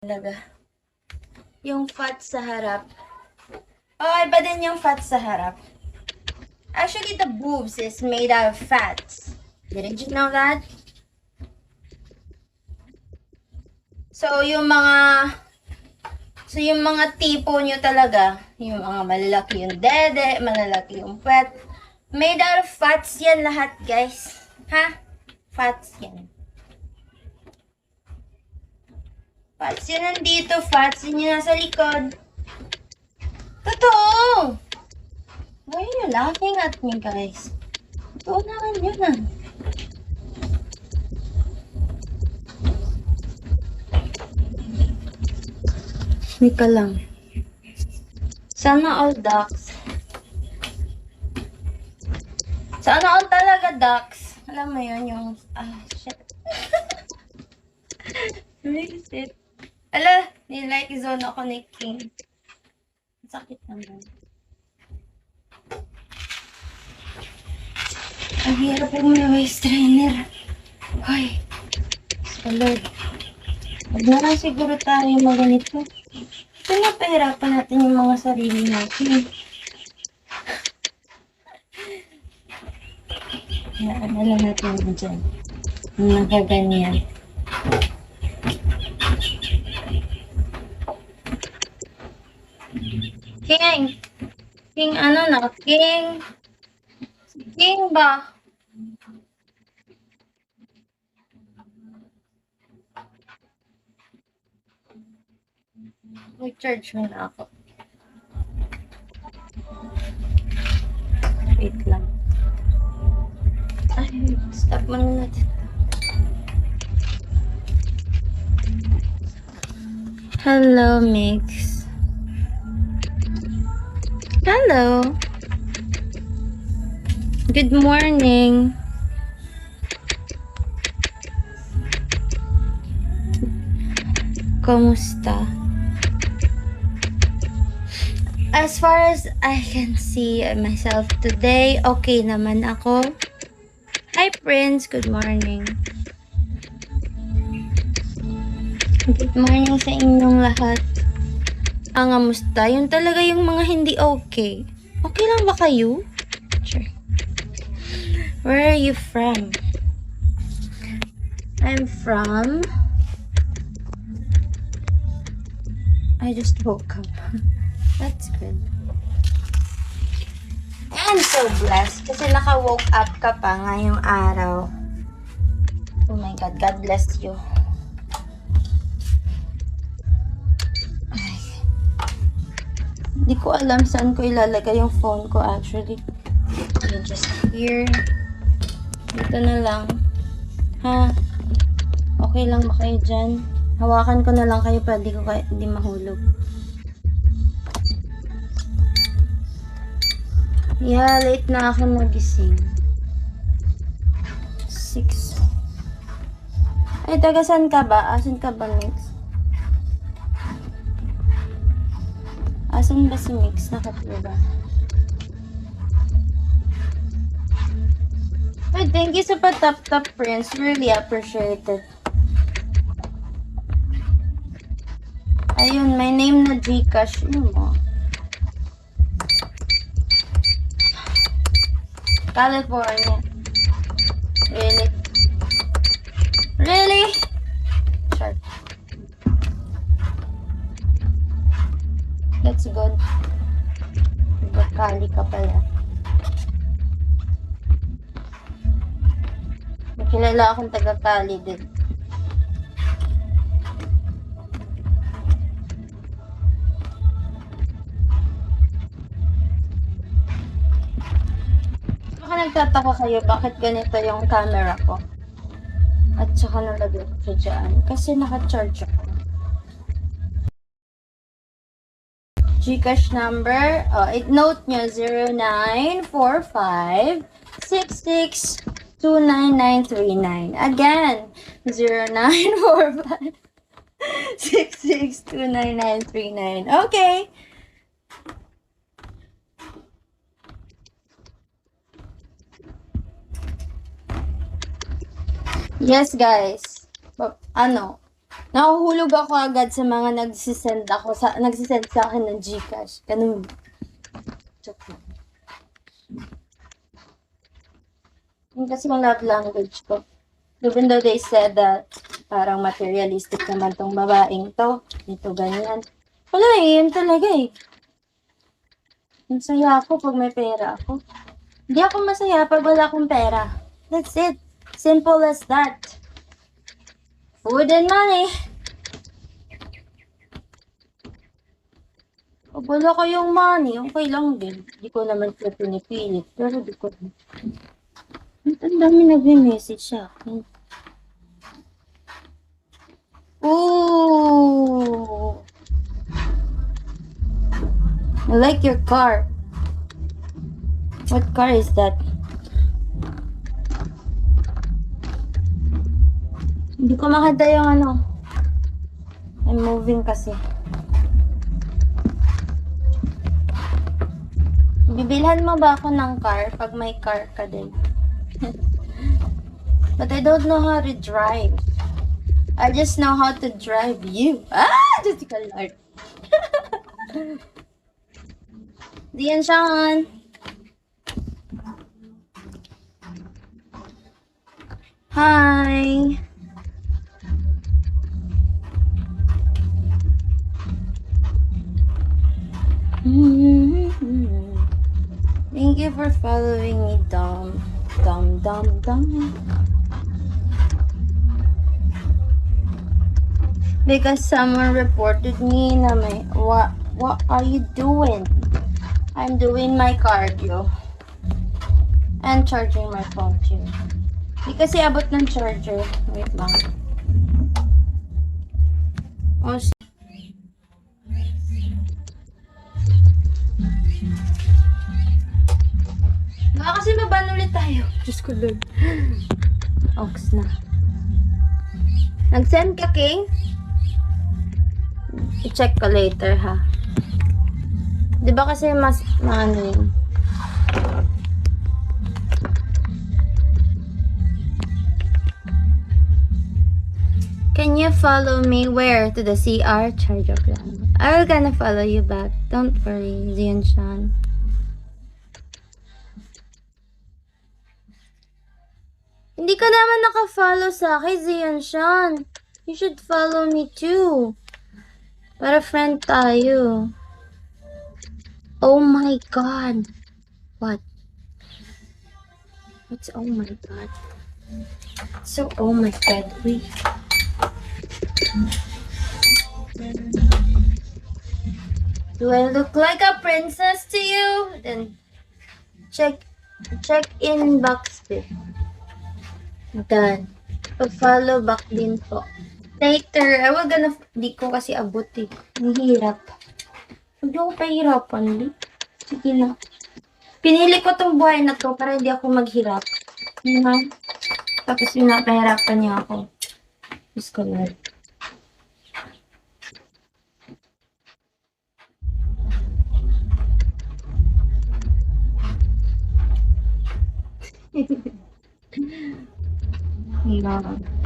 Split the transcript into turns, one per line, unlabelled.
Talaga. Yung fat sa harap. Oh, iba din yung fat sa harap. Actually, the boobs is made out of fats. Didn't you know that? So, yung mga tipo nyo talaga, yung mga malalaki yung dede, malalaki yung puwet, made out of fats yan lahat, guys. Ha? Fats yan. Fats yan nandito, fats yun yung nasa likod. Totoo! Why are you laughing at me, guys? Totoo naman yun ah. Nika lang. Sana all ducks. Sana all talaga ducks. Alam mo yun, yung... shit. Shit. Ala, nilike zone ako ni King. Sakit naman. Ang hirap yung may waist trainer. Hoy. So Lord. Huwag na lang siguro tayo maganito. Pinapahirapan natin yung mga sarili natin. Hayaan na lang natin mo dyan. Ang nagaganyan. King! King ano na? King! King ba? Mag-charge mo na ako. Wait lang. Ay, stop mo na natin. Hello, Mix. Hello. Good morning. Kumusta? As far as I can see myself today, okay naman ako. Hi, Prince. Good morning. Good morning sa inyong lahat. Kamusta? Yun talaga yung mga hindi okay. Okay lang ba kayo? Sure. Where are you from? I'm from... I just woke up. That's good. I'm so blessed kasi naka-woke up ka pa ngayong araw. Oh my God, God bless you. Ay. Hindi ko alam saan ko ilalagay yung phone ko actually. Just here. Dito na lang. Ha? Okay lang ba kayo dyan? Hawakan ko na lang kayo para di mahulog. Yeah, late na ako nagising. 6. Ay, taga saan ka ba? Asan ka ba, Mix? Asan ba si Mix? Nakaplo ba? Ay, thank you sa pa-tap-tap, Prince. Really appreciate it. Ayun, may name na Gcash. Ano mo? California. Really? Really? Sure. That's good. Bakali ka pala. Makilala akong taga-Cali din. Nagtataka kayo bakit ganito yung camera ko at saka nalagay ko siya dyan kasi naka-charge ako. Gcash number, note nyo 0945-66-29939. Again, 0945-66-29939. Okay. Yes, guys. Nahuhulog ako agad sa mga nagsisend sa akin ng GCash. Ganun. Joke lang. Yun kasi yung love language ko. Even though they said that parang materialistic naman tong babaeng to. Ito, ganyan. Wala eh, yun talaga eh. Masaya ako pag may pera ako. Hindi ako masaya pag wala akong pera. That's it. Simple as that. Food and money. Pag wala kayong money, okay lang din. Hindi ko naman siya pinipilit. Pero di ko. Ang dami nag-message sa akin. Ooh. I like your car. What car is that? Hindi ko makita yung ano. I'm moving kasi. Bibilhan mo ba ako ng car pag may car ka din? But I don't know how to drive. I just know how to drive you. Jessica Lord. Diyan Sean. Hi. Thank you for following me, Dom. Because someone reported me na may, what are you doing? I'm doing my cardio. And charging my phone too. Hindi kasi abot ng charger. Wait lang. Oh, baka kasi maban ulit tayo. Diyos ko, Lord. Ox na. Nag-send ka, King? I-check ko later, ha? Diba kasi mas, ano yun? Can you follow me where? To the CR? Charge of lang. I'm gonna follow you back. Don't worry, Zion Sean. Hindi ka naman naka-follow sa akin, Zion Sean. You should follow me too. Para friend tayo. Oh my God. What? What's oh my God? So, oh my God. Wait. Do I look like a princess to you? Then, check inbox din. Done. Pag-follow back din po. Later, di ko kasi abot eh. Nahihirap. Huwag ako pahirapan, di. Sige na. Pinili ko tong buhay na to para hindi ako maghirap. Tapos pinapahirapan niya ako. Diyos ko, Lord. Yeah.